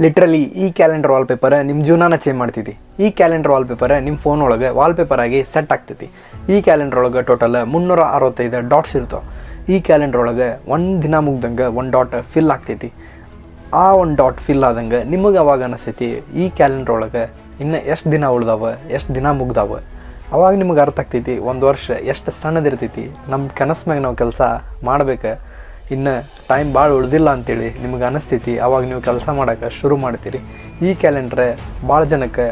Literally ಈ calendar wallpaper ನಿಮ್ಮ ಜೀವನನ ಚೇಂಜ್ ಮಾಡ್ತೈತಿ. ಈ ಕ್ಯಾಲೆಂಡರ್ ವಾಲ್ಪೇಪರ್ ನಿಮ್ಮ ಫೋನ್ ಒಳಗೆ ವಾಲ್ಪೇಪರ್ ಆಗಿ ಸೆಟ್ ಆಗ್ತೈತಿ. ಈ ಕ್ಯಾಲೆಂಡರ್ ಒಳಗೆ ಟೋಟಲ್ 365 ಡಾಟ್ಸ್ ಇರ್ತಾವೆ. ಈ ಕ್ಯಾಲೆಂಡರ್ ಒಳಗೆ ಒಂದು ದಿನ ಮುಗ್ದಂಗೆ ಒಂದು ಡಾಟ್ ಫಿಲ್ ಆಗ್ತೈತಿ. ಆ ಒಂದು ಡಾಟ್ ಫಿಲ್ ಆದಂಗೆ ನಿಮಗೆ ಅವಾಗ ಅನಿಸ್ತೈತಿ ಈ ಕ್ಯಾಲೆಂಡರ್ ಒಳಗೆ ಇನ್ನು ಎಷ್ಟು ದಿನ ಉಳ್ದಾವ, ಎಷ್ಟು ದಿನ ಮುಗ್ದಾವ. ಅವಾಗ ನಿಮಗೆ ಅರ್ಥ ಆಗ್ತೈತಿ ಒಂದು ವರ್ಷ ಎಷ್ಟು ಸಣ್ಣದಿರ್ತೈತಿ. ನಮ್ಮ ಕನಸು ಮ್ಯಾಗ ನಾವು ಕೆಲಸ ಮಾಡ್ಬೇಕು, ಇನ್ನು ಟೈಮ್ ಭಾಳ ಉಳ್ದಿಲ್ಲ ಅಂಥೇಳಿ ನಿಮಗೆ ಅನಿಸ್ತೈತಿ. ಅವಾಗ ನೀವು ಕೆಲಸ ಮಾಡೋಕ್ಕೆ ಶುರು ಮಾಡ್ತೀರಿ. ಈ ಕ್ಯಾಲೆಂಡ್ರೆ ಭಾಳ ಜನಕ್ಕೆ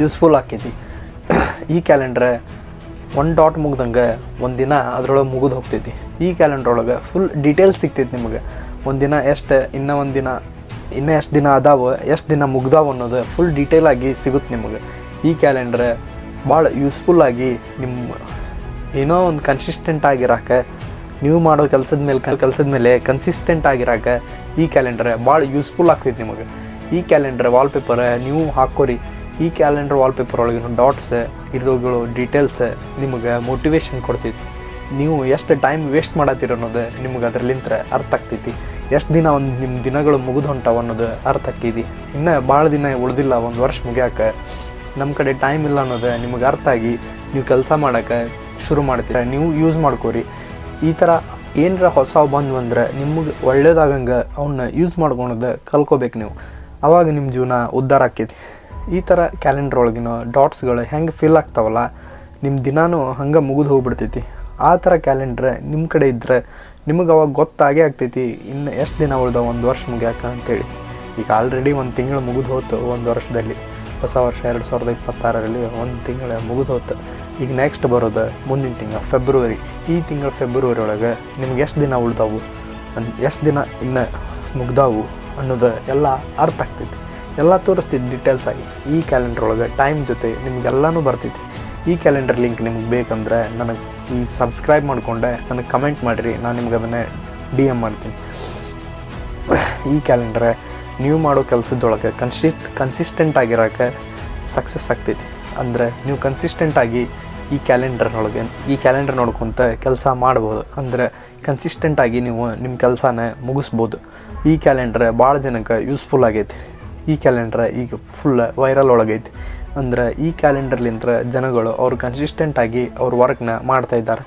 ಯೂಸ್ಫುಲ್ ಆಕೈತಿ. ಈ ಕ್ಯಾಲೆಂಡ್ರೆ ಒಂದು ಡಾಟ್ ಮುಗ್ದಂಗೆ ಒಂದು ದಿನ ಅದರೊಳಗೆ ಮುಗಿದು ಹೋಗ್ತೈತಿ. ಈ ಕ್ಯಾಲೆಂಡ್ರ್ ಒಳಗೆ ಫುಲ್ ಡೀಟೇಲ್ಸ್ ಸಿಗ್ತೈತಿ ನಿಮಗೆ. ಒಂದು ದಿನ ಎಷ್ಟು, ಇನ್ನೂ ಎಷ್ಟು ದಿನ ಅದಾವ, ಎಷ್ಟು ದಿನ ಮುಗ್ದಾವ ಅನ್ನೋದು ಫುಲ್ ಡೀಟೇಲಾಗಿ ಸಿಗುತ್ತೆ ನಿಮಗೆ. ಈ ಕ್ಯಾಲೆಂಡ್ರೆ ಭಾಳ ಯೂಸ್ಫುಲ್ಲಾಗಿ ನಿಮ್ಮ ಏನೋ ಒಂದು ಕನ್ಸಿಸ್ಟೆಂಟ್ ಆಗಿರೋಕೆ, ನೀವು ಮಾಡೋ ಕೆಲಸದ ಮೇಲೆ ಕನ್ಸಿಸ್ಟೆಂಟ್ ಆಗಿರೋಕೆ ಈ ಕ್ಯಾಲೆಂಡರ್ ಭಾಳ ಯೂಸ್ಫುಲ್ ಆಗ್ತೈತಿ ನಿಮಗೆ. ಈ ಕ್ಯಾಲೆಂಡರ್ ವಾಲ್ಪೇಪರ್ ನೀವು ಹಾಕೋರಿ. ಈ ಕ್ಯಾಲೆಂಡರ್ ವಾಲ್ಪೇಪರ್ ಒಳಗಿನ ಡಾಟ್ಸ್ ಇರೋಗಳು ಡೀಟೇಲ್ಸ್ ನಿಮಗೆ ಮೋಟಿವೇಶನ್ ಕೊಡ್ತೈತಿ. ನೀವು ಎಷ್ಟು ಟೈಮ್ ವೇಸ್ಟ್ ಮಾಡತ್ತೀರ ಅನ್ನೋದು ನಿಮಗೆ ಅದರಲ್ಲಿಂತ ಅರ್ಥ ಆಗ್ತೈತಿ. ಎಷ್ಟು ದಿನ ನಿಮ್ಮ ದಿನಗಳು ಮುಗಿದು ಹೊಂಟಾವ ಅನ್ನೋದು ಅರ್ಥ ಆಕೈತಿ. ಇನ್ನು ಭಾಳ ದಿನ ಉಳಿದಿಲ್ಲ ಒಂದು ವರ್ಷ ಮುಗಿಯೋಕೆ, ನಮ್ಮ ಕಡೆ ಟೈಮ್ ಇಲ್ಲ ಅನ್ನೋದು ನಿಮಗೆ ಅರ್ಥ ಆಗಿ ನೀವು ಕೆಲಸ ಮಾಡೋಕ್ಕೆ ಶುರು ಮಾಡ್ತೀರ. ನೀವು ಯೂಸ್ ಮಾಡ್ಕೋರಿ. ಈ ಥರ ಏನರ ಹೊಸವು ಬಂದು ಅಂದ್ರೆ ನಿಮಗೆ ಒಳ್ಳೇದಾಗಂಗೆ ಅವನ್ನ ಯೂಸ್ ಮಾಡ್ಕೊಳೋದು ಕಲ್ಕೋಬೇಕು ನೀವು. ಆವಾಗ ನಿಮ್ಮ ಜೀವನ ಉದ್ಧಾರ ಆಕೈತಿ. ಈ ಥರ ಕ್ಯಾಲೆಂಡರ್ ಒಳಗಿನ ಡಾಟ್ಸ್ಗಳು ಹೆಂಗೆ ಫಿಲ್ ಆಗ್ತಾವಲ್ಲ, ನಿಮ್ಮ ದಿನಾನೂ ಹಂಗೆ ಮುಗಿದು ಹೋಗ್ಬಿಡ್ತೈತಿ. ಆ ಥರ ಕ್ಯಾಲೆಂಡ್ರ್ ನಿಮ್ಮ ಕಡೆ ಇದ್ದರೆ ನಿಮಗೆ ಅವಾಗ ಗೊತ್ತಾಗೇ ಆಗ್ತೈತಿ ಇನ್ನು ಎಷ್ಟು ದಿನ ಉಳ್ದಾವ ಒಂದು ವರ್ಷ ಮುಗಿಯಾಕ ಅಂಥೇಳಿ. ಈಗ ಆಲ್ರೆಡಿ ಒಂದು ತಿಂಗಳು ಮುಗಿದು ಹೋಯ್ತು. ಒಂದು ವರ್ಷದಲ್ಲಿ ಹೊಸ ವರ್ಷ 2026ರಲ್ಲಿ ಒಂದು ತಿಂಗಳು ಮುಗಿದು ಹೋಯ್ತು. ಈಗ ನೆಕ್ಸ್ಟ್ ಬರೋದು ಮುಂದಿನ ತಿಂಗಳು ಫೆಬ್ರವರಿ. ಈ ತಿಂಗಳು ಫೆಬ್ರವರಿ ಒಳಗೆ ನಿಮ್ಗೆ ಎಷ್ಟು ದಿನ ಉಳ್ದಾವು, ಎಷ್ಟು ದಿನ ಇನ್ನು ಮುಗ್ದಾವು ಅನ್ನೋದು ಎಲ್ಲ ಅರ್ಥ ಆಗ್ತೈತಿ. ಎಲ್ಲ ತೋರಿಸ್ತೈತಿ ಡೀಟೇಲ್ಸ್ ಆಗಿ. ಈ ಕ್ಯಾಲೆಂಡರ್ ಒಳಗೆ ಟೈಮ್ ಜೊತೆ ನಿಮಗೆಲ್ಲನೂ ಬರ್ತೈತಿ. ಈ ಕ್ಯಾಲೆಂಡರ್ ಲಿಂಕ್ ನಿಮ್ಗೆ ಬೇಕಂದ್ರೆ ನನಗೆ ಈ ಸಬ್ಸ್ಕ್ರೈಬ್ ಮಾಡಿಕೊಂಡೆ ನನಗೆ ಕಮೆಂಟ್ ಮಾಡಿರಿ, ನಾನು ನಿಮ್ಗೆ ಅದನ್ನೇ DM ಮಾಡ್ತೀನಿ. ಈ ಕ್ಯಾಲೆಂಡ್ರೆ ನೀವು ಮಾಡೋ ಕೆಲಸದೊಳಗೆ ಕನ್ಸಿಸ್ಟೆಂಟ್ ಆಗಿರೋಕೆ ಸಕ್ಸಸ್ ಆಗ್ತೈತಿ. ಅಂದರೆ ನೀವು ಕನ್ಸಿಸ್ಟೆಂಟಾಗಿ ಈ ಕ್ಯಾಲೆಂಡರ್ ನೋಡ್ಕೊತ ಕೆಲಸ ಮಾಡ್ಬೋದು. ಅಂದರೆ ಕನ್ಸಿಸ್ಟೆಂಟಾಗಿ ನೀವು ನಿಮ್ಮ ಕೆಲಸನ ಮುಗಿಸ್ಬೋದು. ಈ ಕ್ಯಾಲೆಂಡ್ರ್ ಭಾಳ ಜನಕ್ಕೆ ಯೂಸ್ಫುಲ್ ಆಗೈತಿ. ಈ ಕ್ಯಾಲೆಂಡ್ರ್ ಈಗ ಫುಲ್ ವೈರಲ್ ಒಳಗೈತಿ. ಅಂದರೆ ಈ ಕ್ಯಾಲೆಂಡರ್ಲಿಂತ ಜನಗಳು ಅವ್ರು ಕನ್ಸಿಸ್ಟೆಂಟಾಗಿ ಅವ್ರ ವರ್ಕ್ನ ಮಾಡ್ತಾಯಿದ್ದಾರೆ.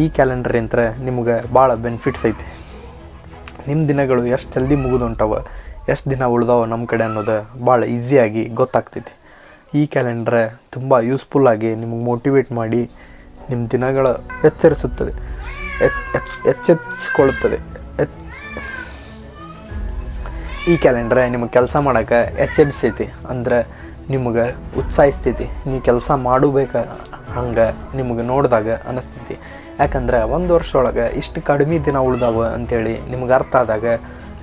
ಈ ಕ್ಯಾಲೆಂಡರ್ಲಿಂತ ನಿಮ್ಗೆ ಭಾಳ ಬೆನಿಫಿಟ್ಸ್ ಐತಿ. ನಿಮ್ಮ ದಿನಗಳು ಎಷ್ಟು ಜಲ್ದಿ ಮುಗಿದು ಹೊಂಟಾವ, ಎಷ್ಟು ದಿನ ಉಳ್ದಾವ ನಮ್ಮ ಕಡೆ ಅನ್ನೋದು ಭಾಳ ಈಸಿಯಾಗಿ ಗೊತ್ತಾಗ್ತೈತಿ. ಈ ಕ್ಯಾಲೆಂಡ್ರ್ ತುಂಬ ಯೂಸ್ಫುಲ್ಲಾಗಿ ನಿಮಗೆ ಮೋಟಿವೇಟ್ ಮಾಡಿ ನಿಮ್ಮ ದಿನಗಳ ಎಚ್ಚರಿಸುತ್ತದೆ, ಎಚ್ಚೆತ್ಕೊಳ್ಳುತ್ತದೆ. ಈ ಕ್ಯಾಲೆಂಡ್ರ್ ನಿಮಗೆ ಕೆಲಸ ಮಾಡೋಕ್ಕೆ ಎಚ್ಚೆಬ್ಸೈತಿ. ಅಂದರೆ ನಿಮಗೆ ಉತ್ಸಾಹಿಸ್ತೈತಿ. ನೀವು ಕೆಲಸ ಮಾಡಬೇಕು ಹಂಗೆ ನಿಮಗೆ ನೋಡಿದಾಗ ಅನ್ನಿಸ್ತೈತಿ. ಯಾಕಂದ್ರೆ ಒಂದು ವರ್ಷ ಒಳಗೆ ಇಷ್ಟು ಕಡಿಮೆ ದಿನ ಉಳ್ದಾವ ಅಂಥೇಳಿ ನಿಮ್ಗೆ ಅರ್ಥ ಆದಾಗ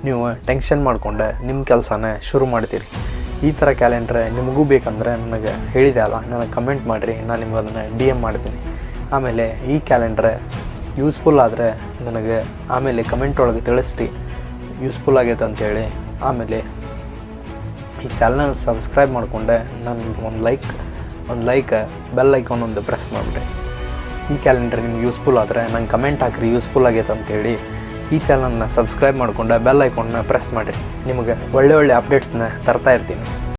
ನೀವು ಟೆನ್ಷನ್ ಮಾಡಿಕೊಂಡು ನಿಮ್ಮ ಕೆಲಸನ ಶುರು ಮಾಡ್ತೀರಿ. ಈ ಥರ ಕ್ಯಾಲೆಂಡ್ರ್ ನಿಮಗೂ ಬೇಕಂದ್ರೆ ನನಗೆ ಹೇಳಿದೆ ಅಲ್ಲ, ನನಗೆ ಕಮೆಂಟ್ ಮಾಡಿರಿ, ನಾನು ನಿಮ್ಗೆ ಅದನ್ನು DM ಮಾಡ್ತೀನಿ. ಆಮೇಲೆ ಈ ಕ್ಯಾಲೆಂಡ್ರ್ ಯೂಸ್ಫುಲ್ ಆದರೆ ನನಗೆ ಆಮೇಲೆ ಕಮೆಂಟ್ ಒಳಗೆ ತಿಳಿಸ್ರಿ ಯೂಸ್ಫುಲ್ ಆಗೈತೆ ಅಂಥೇಳಿ. ಆಮೇಲೆ ಈ ಚಾನಲ್ ಸಬ್ಸ್ಕ್ರೈಬ್ ಮಾಡಿಕೊಂಡೆ ನಾನು ಒಂದು ಲೈಕ್ ಬೆಲ್ ಐಕಾನ್ ಒಂದು ಪ್ರೆಸ್ ಮಾಡಿಬಿಟ್ಟೆ. ಈ ಕ್ಯಾಲೆಂಡರ್ ನಿಮ್ಗೆ ಯೂಸ್ಫುಲ್ ಆದರೆ ನಂಗೆ ಕಮೆಂಟ್ ಹಾಕಿರಿ ಯೂಸ್ಫುಲ್ ಆಗೈತೆ ಅಂಥೇಳಿ. ಈ ಚಾನಲ್ನ ಸಬ್ಸ್ಕ್ರೈಬ್ ಮಾಡಿಕೊಂಡೆ ಬೆಲ್ ಐಕಾನ್ನ ಪ್ರೆಸ್ ಮಾಡಿರಿ. ನಿಮಗೆ ಒಳ್ಳೆ ಅಪ್ಡೇಟ್ಸ್ನ ತರ್ತಾ ಇರ್ತೀನಿ.